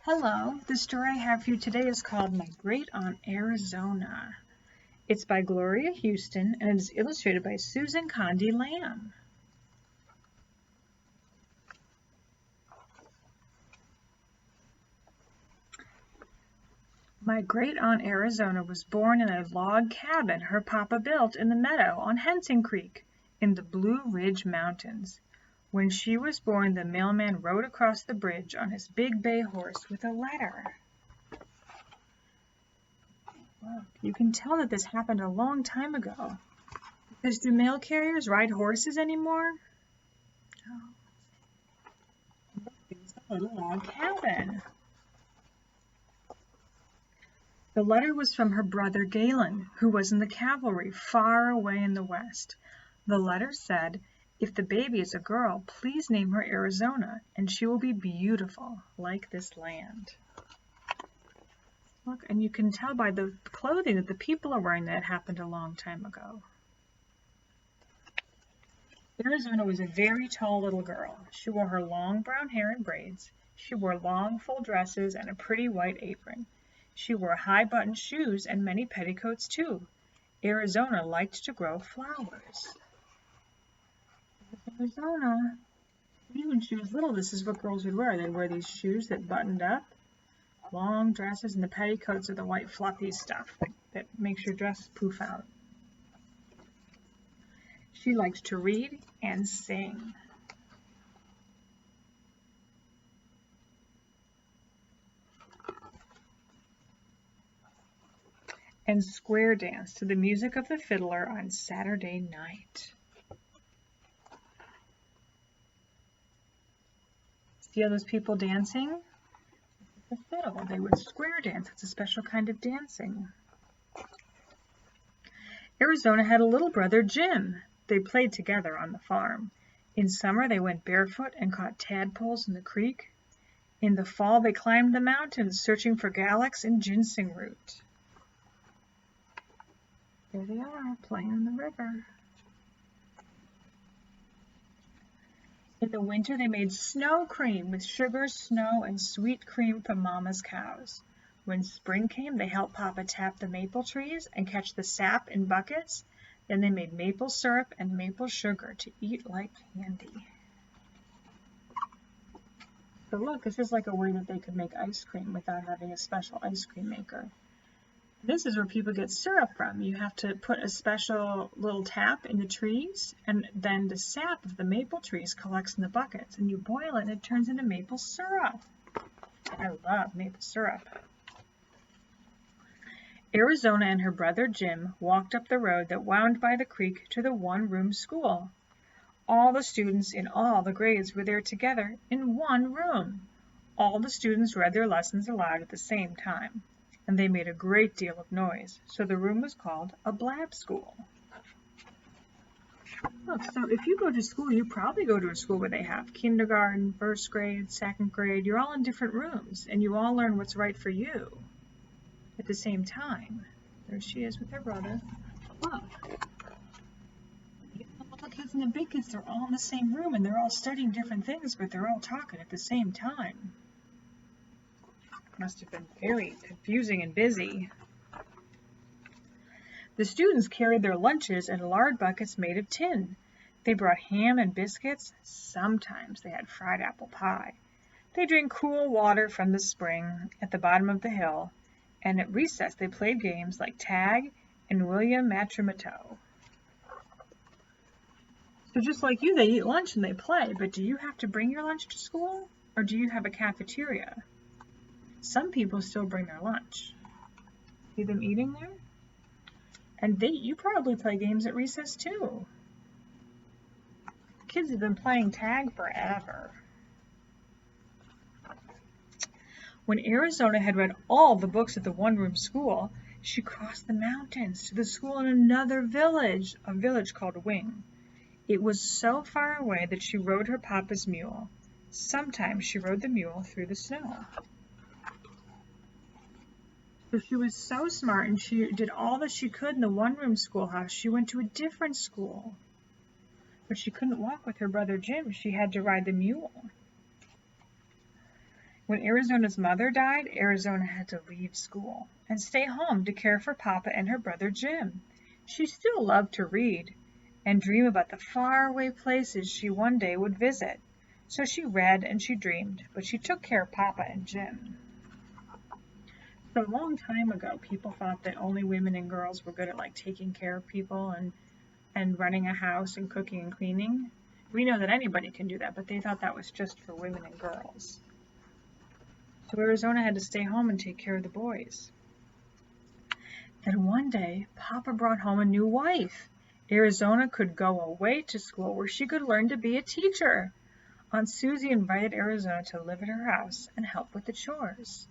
Hello, the story I have for you today is called My Great Aunt Arizona. It's by Gloria Houston and it is illustrated by Susan Condie Lamb. My great aunt Arizona was born in a log cabin her papa built in the meadow on Henson Creek in the Blue Ridge Mountains. When she was born, the mailman rode across the bridge on his big bay horse with a letter. Look, you can tell that this happened a long time ago. Because do mail carriers ride horses anymore? No. It's a little log cabin. The letter was from her brother Galen, who was in the cavalry far away in the west. The letter said, "If the baby is a girl, please name her Arizona, and she will be beautiful, like this land." Look, and you can tell by the clothing that the people are wearing that it happened a long time ago. Arizona was a very tall little girl. She wore her long brown hair in braids. She wore long full dresses and a pretty white apron. She wore high-buttoned shoes and many petticoats too. Arizona liked to grow flowers. Arizona, even when she was little, this is what girls would wear. They'd wear these shoes that buttoned up, long dresses, and the petticoats are the white fluffy stuff that makes your dress poof out. She liked to read and sing. And square dance to the music of the fiddler on Saturday night. See all those people dancing? The fiddle, they would square dance. It's a special kind of dancing. Arizona had a little brother, Jim. They played together on the farm. In summer, they went barefoot and caught tadpoles in the creek. In the fall, they climbed the mountains, searching for galax and ginseng root. There they are, playing in the river. In the winter, they made snow cream with sugar, snow, and sweet cream from Mama's cows. When spring came, they helped Papa tap the maple trees and catch the sap in buckets. Then they made maple syrup and maple sugar to eat like candy. So look, this is like a way that they could make ice cream without having a special ice cream maker. This is where people get syrup from. You have to put a special little tap in the trees, and then the sap of the maple trees collects in the buckets, and you boil it, and it turns into maple syrup. I love maple syrup. Arizona and her brother Jim walked up the road that wound by the creek to the one-room school. All the students in all the grades were there together in one room. All the students read their lessons aloud at the same time, and they made a great deal of noise, so the room was called a blab school. Look, so if you go to school, you probably go to a school where they have kindergarten, first grade, second grade. You're all in different rooms, and you all learn what's right for you at the same time. There she is with her brother. Look. The little kids and the big kids, they're all in the same room, and they're all studying different things, but they're all talking at the same time. Must have been very confusing and busy. The students carried their lunches in lard buckets made of tin. They brought ham and biscuits. Sometimes they had fried apple pie. They drank cool water from the spring at the bottom of the hill, and at recess they played games like tag and William Matrimato. So just like you, they eat lunch and they play, but do you have to bring your lunch to school, or do you have a cafeteria? Some people still bring their lunch. See them eating there? And you probably play games at recess too. Kids have been playing tag forever. When Arizona had read all the books at the one-room school, she crossed the mountains to the school in another village, a village called Wing. It was so far away that she rode her papa's mule. Sometimes she rode the mule through the snow. So she was so smart, and she did all that she could in the one-room schoolhouse. She went to a different school. But she couldn't walk with her brother Jim. She had to ride the mule. When Arizona's mother died, Arizona had to leave school and stay home to care for Papa and her brother Jim. She still loved to read and dream about the faraway places she one day would visit. So she read and she dreamed, but she took care of Papa and Jim. So a long time ago, people thought that only women and girls were good at taking care of people and running a house and cooking and cleaning. We know that anybody can do that, but they thought that was just for women and girls. So Arizona had to stay home and take care of the boys. Then one day, Papa brought home a new wife. Arizona could go away to school where she could learn to be a teacher. Aunt Susie invited Arizona to live at her house and help with the chores.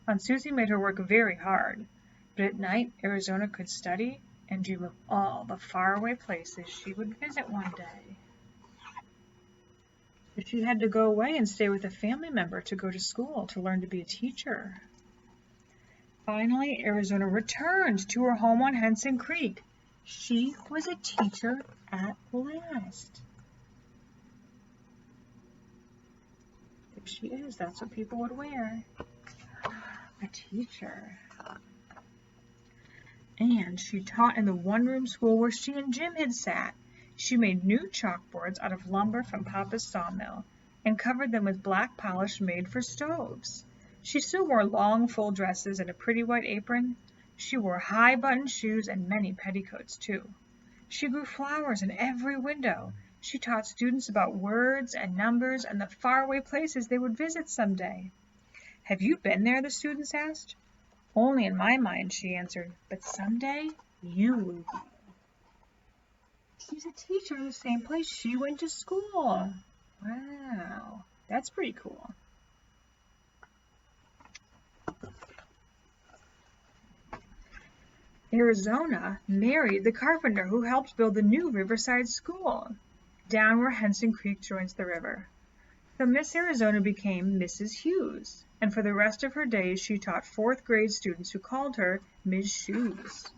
Aunt Susie made her work very hard, but at night Arizona could study and dream of all the faraway places she would visit one day. But she had to go away and stay with a family member to go to school to learn to be a teacher. Finally, Arizona returned to her home on Henson Creek. She was a teacher at last. There she is. That's what people would wear. A teacher. And she taught in the one-room school where she and Jim had sat. She made new chalkboards out of lumber from Papa's sawmill and covered them with black polish made for stoves. She still wore long, full dresses and a pretty white apron. She wore high-buttoned shoes and many petticoats, too. She grew flowers in every window. She taught students about words and numbers and the faraway places they would visit someday. "Have you been there?" the students asked. "Only in my mind," she answered, "but someday you will go." She's a teacher in the same place she went to school. Wow, that's pretty cool. Arizona married the carpenter who helped build the new Riverside School, down where Henson Creek joins the river. So Miss Arizona became Mrs. Hughes, and for the rest of her days she taught 4th grade students who called her Ms. Shoes.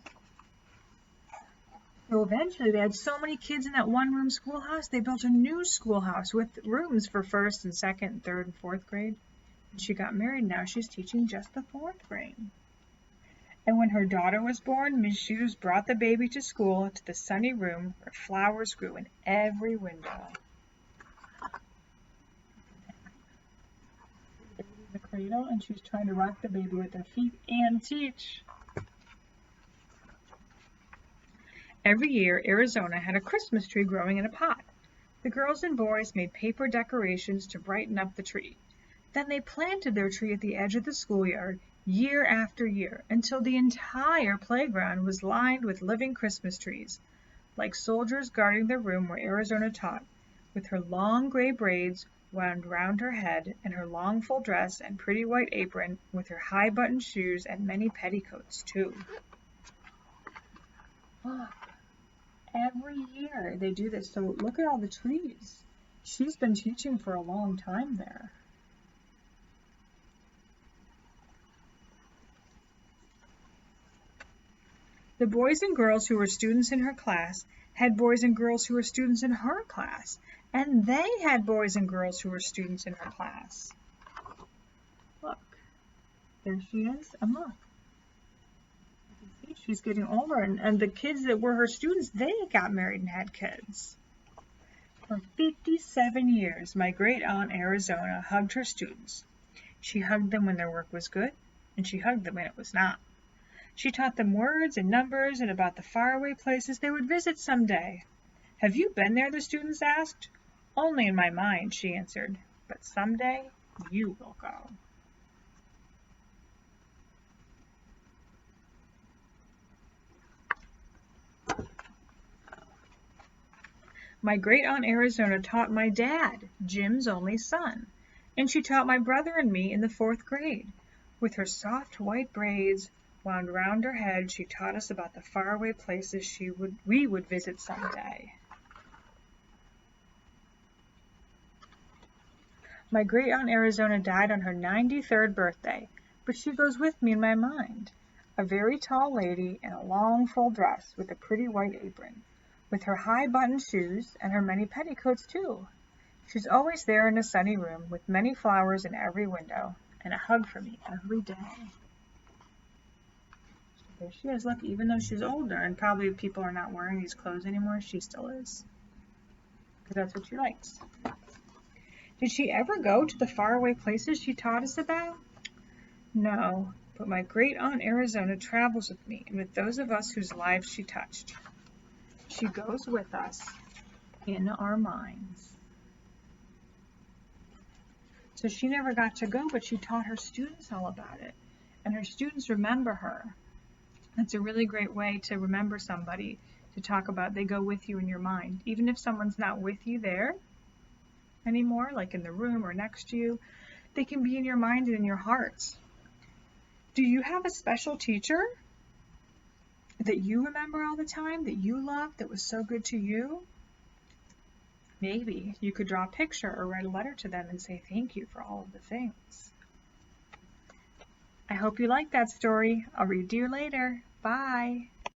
So eventually they had so many kids in that one-room schoolhouse, they built a new schoolhouse with rooms for 1st and 2nd and 3rd and 4th grade. And she got married. Now she's teaching just the 4th grade. And when her daughter was born, Ms. Shoes brought the baby to school to the sunny room where flowers grew in every window. The cradle, and she's trying to rock the baby with her feet and teach. Every year, Arizona had a Christmas tree growing in a pot. The girls and boys made paper decorations to brighten up the tree. Then they planted their tree at the edge of the schoolyard year after year until the entire playground was lined with living Christmas trees, like soldiers guarding the room where Arizona taught, with her long gray braids wound round her head and her long full dress and pretty white apron with her high-buttoned shoes and many petticoats, too. Look, every year they do this, so look at all the trees. She's been teaching for a long time there. The boys and girls who were students in her class had boys and girls who were students in her class, and they had boys and girls who were students in her class. Look, there she is, and look. You can see she's getting older, and the kids that were her students, they got married and had kids. For 57 years, my great-aunt Arizona hugged her students. She hugged them when their work was good, and she hugged them when it was not. She taught them words and numbers and about the faraway places they would visit someday. "Have you been there?" the students asked. "Only in my mind," she answered, "but someday you will go." My great-aunt Arizona taught my dad, Jim's only son, and she taught my brother and me in the 4th grade. With her soft white braids wound round her head, she taught us about the faraway places we would visit someday. My great-aunt Arizona died on her 93rd birthday, but she goes with me in my mind. A very tall lady in a long full dress with a pretty white apron, with her high-buttoned shoes and her many petticoats too. She's always there in a sunny room with many flowers in every window and a hug for me every day. There she is. Look, even though she's older and probably people are not wearing these clothes anymore, she still is. Because that's what she likes. Did she ever go to the faraway places she taught us about? No, but my great aunt Arizona travels with me and with those of us whose lives she touched. She goes with us in our minds. So she never got to go, but she taught her students all about it. And her students remember her. That's a really great way to remember somebody, to talk about. They go with you in your mind. Even if someone's not with you there anymore, like in the room or next to you, they can be in your mind and in your hearts. Do you have a special teacher that you remember all the time, that you loved, that was so good to you? Maybe you could draw a picture or write a letter to them and say thank you for all of the things. I hope you liked that story. I'll read to you later. Bye.